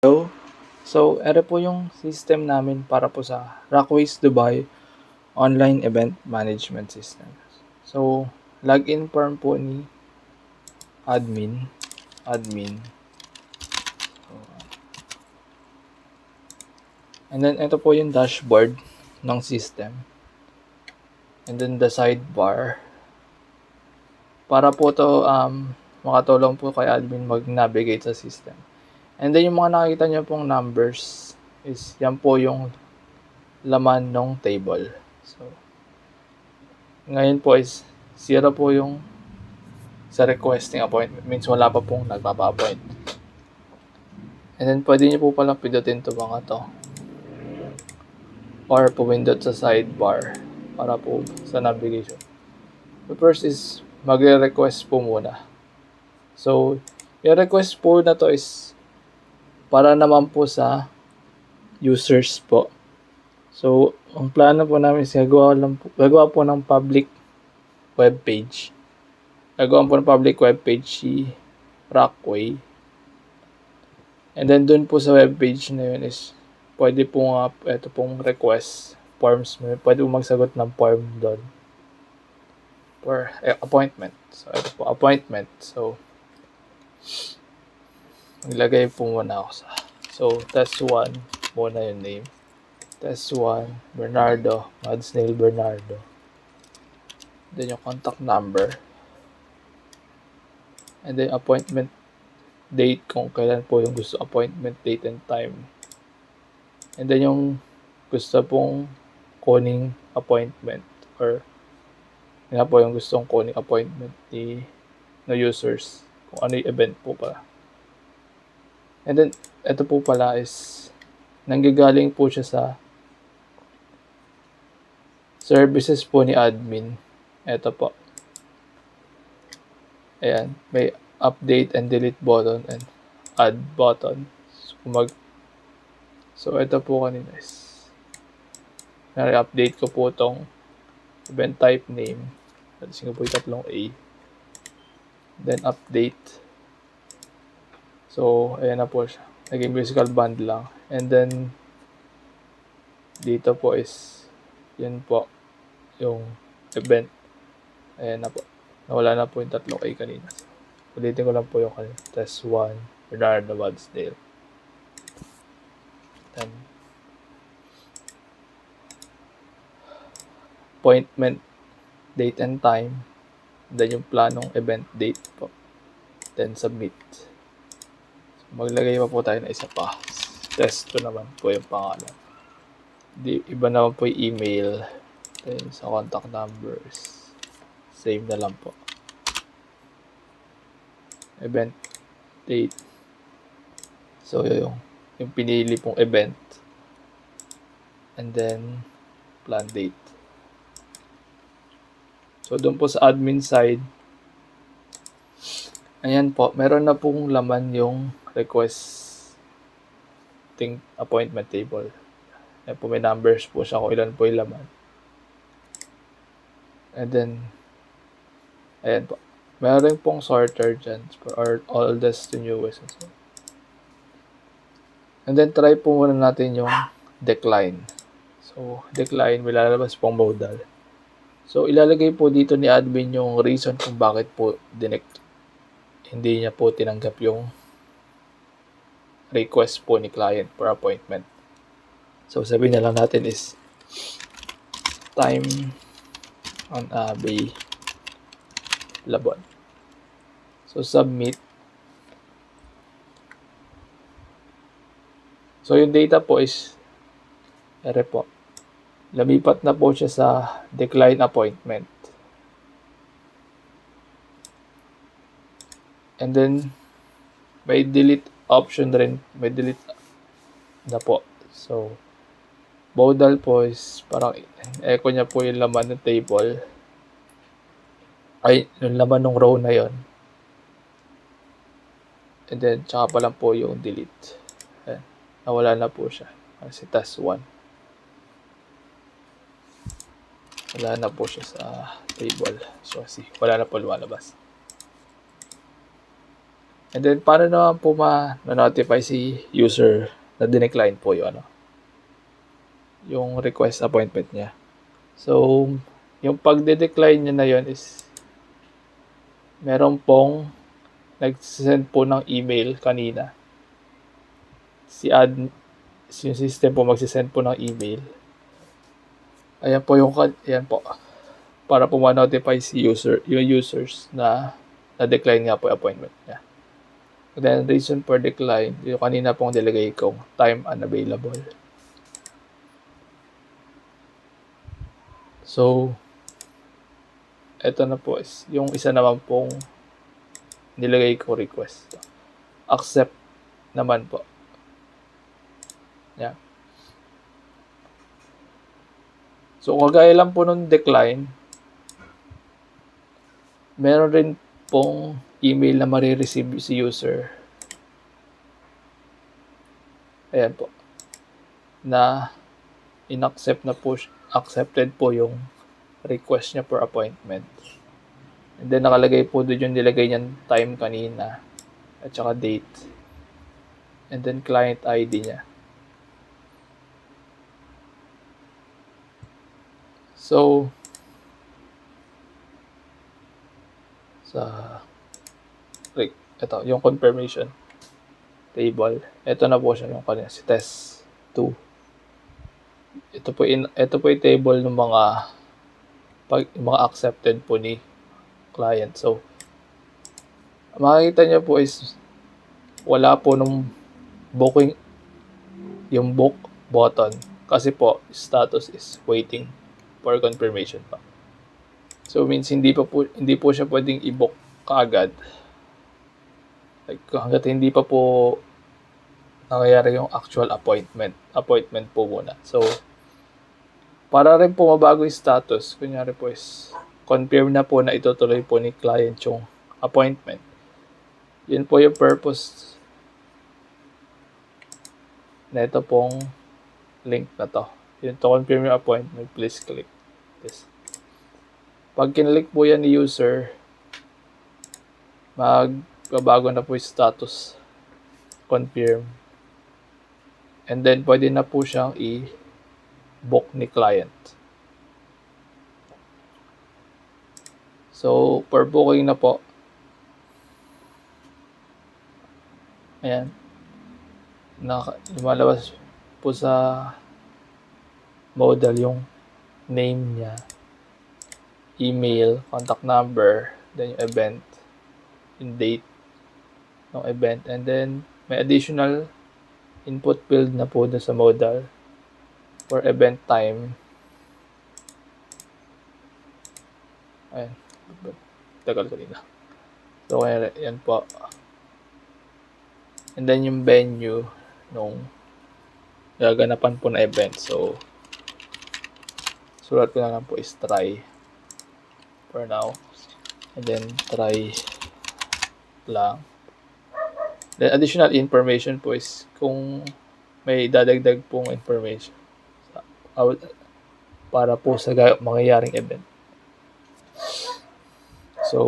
Hello. So, ito po yung system namin para po sa Rockways Dubai Online Event Management System. So, login form po ni admin. So, and then, ito po yung dashboard ng system. And then, the sidebar. Para po to makatulong po kay admin mag-navigate sa system. And then, yung mga nakikita nyo pong numbers is yan po yung laman ng table. So, ngayon po is 0 po yung sa requesting appointment. Means wala pa pong nagpapa-appoint. And then pwede nyo po palang pindutin to mga to. Or pumindot sa sidebar para po sa navigation. The first is magre-request po muna. So, yung request po na to is para naman po sa users po. So, ang plano po namin is gagawa po ng public web page. Gagawa po ng public web page si Rockway. And then dun po sa web page na yun is pwede po nga ito pong request forms. Pwede po magsagot ng form doon for appointment. So ito po appointment. So maglagay po muna ako sa test 1 muna yung name. Test 1 Bernardo, Madsnail Bernardo. Then yung contact number. And then appointment date kung kailan po yung gusto, appointment date and time. And then yung gusto pong kuning appointment or yun po yung gustong kuning appointment ni na users kung ano yung event po pala. And then ito po pala is nanggagaling po siya sa services po ni admin. Ito po. Ayan, may update and delete button and add button. So ito po kanina is na-update ko po tong event type name. Alisin ko po yung tatlong A. Then update. So ayan na po siya. Naging musical band lang. And then dito po is yun po yung event. Ayan na po. Nawala na po yung tatlong A kanina. So, ulitin ko lang po yung kanina. Test 1, Bernardo Wadsdale. Then, appointment, date and time. Then yung planong event date po. Then submit. So, maglagay pa po tayo na isa pa. Test 2 naman po yung pangalan. Iba naman po yung email. Then sa contact numbers. Save na lang po. Event date. So yung pinili pong event. And then plan date. So doon po sa admin side, ayan po, meron na pong laman yung requesting appointment table. Ayan po, may numbers po siya kung ilan po yung laman. And then, ayan po. Meron pong sorter dyan for oldest to newest. And then, try po muna natin yung decline. So, decline, may lalabas pong modal. So, ilalagay po dito ni admin yung reason kung bakit po hindi niya po tinanggap yung request po ni client for appointment. So, sabihin na lang natin is time on available. So, submit. So, yung data po is po. Lumipat na po siya sa decline appointment. And then, may delete option rin. May delete na po. So, modal po is parang echo niya po yung laman ng table. Ay, yung laman ng row na yon. And then, tsaka pa lang po yung delete. Ayan. Nawala na po siya. Kasi task 1. Wala na po siya sa table. So, wala na po lumalabas. And then, paano naman po ma-notify si user na dinecline po yung request appointment niya. So, yung pagde-decline niya na yon is meron pong nag-send po ng email kanina. Yung system po magsisend po ng email. Ayan po para po ma-notify yung users na na-decline nga po yung appointment niya. And then, reason for decline, yung kanina pong nilagay kong time unavailable. So, eto na po is yung isa naman pong nilagay ko request. Accept naman po. Yeah. So, kagaya lang po nung decline, meron rin pong email na marireceive si user. Ayan po. Na accepted po yung request niya for appointment. And then nakalagay po doon yung nilagay niyang time kanina at saka date. And then client ID niya. So, ito, yung confirmation table. Ito na po siya yung kanina, si test 2. Ito po yung table ng mga accepted po ni client. So, makikita niyo po is wala po nung booking yung book button kasi po status is waiting for confirmation pa. So means hindi po siya pwedeng i-book kaagad. Like hangga't hindi pa po nangyayari yung actual appointment po muna. So para rin po mabago yung status, kunyari po is confirm na po na itutuloy po ni client yung appointment. Yun po yung purpose na ito pong link na to. Yun to confirm your appointment, please click this. Pag kinlik po yan ni user, magbabago na po yung status. Confirm. And then, pwede na po siyang i-book ni client. So, per booking na po. Ayan. Lumalabas po sa modal yung name niya, email, contact number, then yung event, yung date ng event, and then may additional input field na po dun sa modal for event time. Ayan. Tagal kanina. So, yan po. And then yung venue nung gaganapan po na event. So, sulat ko na lang po is try for now. And then try lang. Then additional information po is kung may dadagdag pong information para po sa mangyayaring event. So,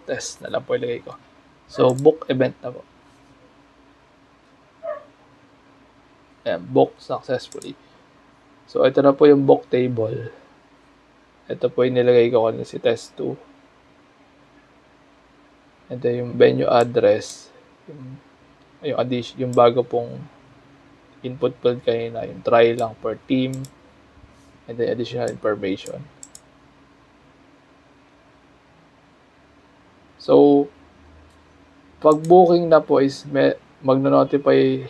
test na lang po ilagay ko. So, book event na po. Ayan, book successfully. So, ito na po yung book table. Ito po yung nilagay ko kanina si test 2. Ito yung venue address. Yung bago pong input field kanina. Yung try lang per team. And then additional information. So, pag booking na po is magno-notify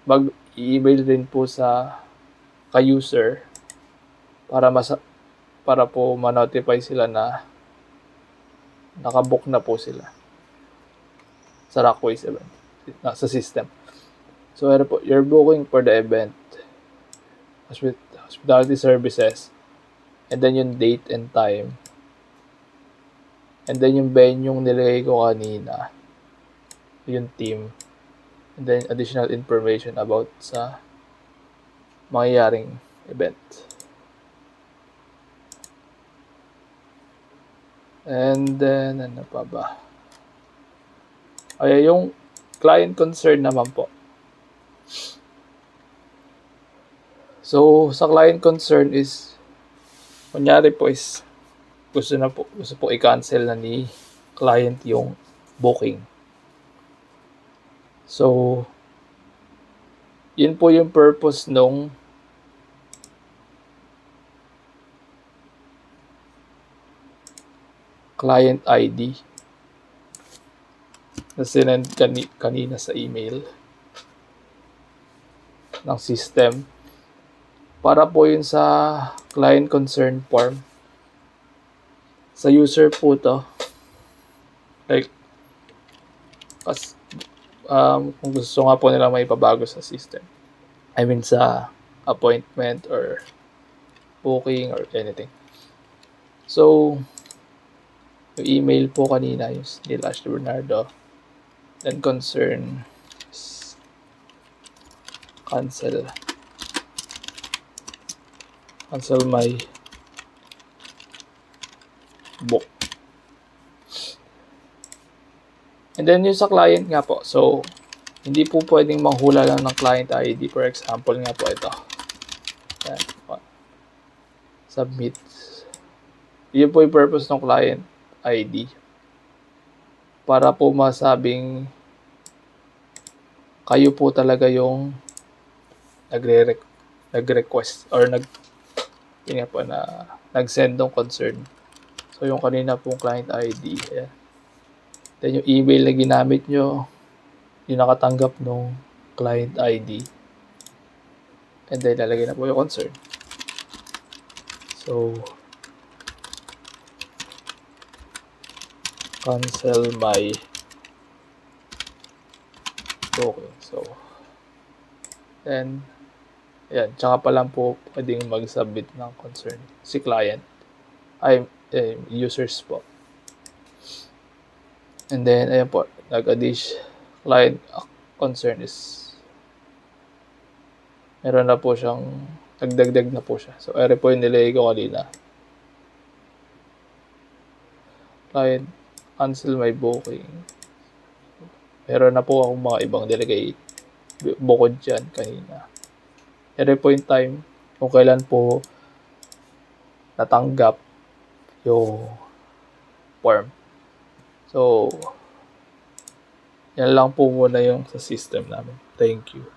mag-email din po sa ka-user para po ma-notify sila na nakabook na po sila sa Rockways event sa system. So, ano po, you're booking for the event, hospitality services, and then yung date and time, and then yung venue yung nilagay ko kanina, yung team, and then additional information about sa mangyayaring event. And then, ano pa ba? Ay, yung client concern naman po. So, sa client concern is, kunyari po is, gusto po i-cancel na ni client yung booking. So, yun po yung purpose nung client ID na sinend kanina sa email ng system. Para po yun sa client concern form. Sa user po to. Like, kung gusto nga po nila may pabago sa system. I mean sa appointment or booking or anything. So, yung email po kanina yung Neil Ashley Bernardo. Then concern is cancel my book. And then yung sa client nga po. So, hindi po pwedeng manghula lang ng client ID. For example nga po ito. Yan. Submit. Yun po yung purpose ng client ID. Para po masabing kayo po talaga yung nag-request or nag-send ng concern. So, yung kanina pong client ID. Ayan. Then, yung email na ginamit nyo, yung nakatanggap ng client ID. And then, lalagay na po yung concern. So, cancel my booking. So, then, ayan, tsaka pa lang po pwedeng mag-submit ng concern si client. Users po. And then, ayan po, client concern is meron na po siyang nagdagdag na po siya. So, ere po yung nilagay ko kanina. Client, cancel my booking. Meron na po akong mga ibang nilagay bukod dyan kanina. Ere po yung time kung kailan po natanggap yung form. So, yan lang po muna yung sa system namin. Thank you.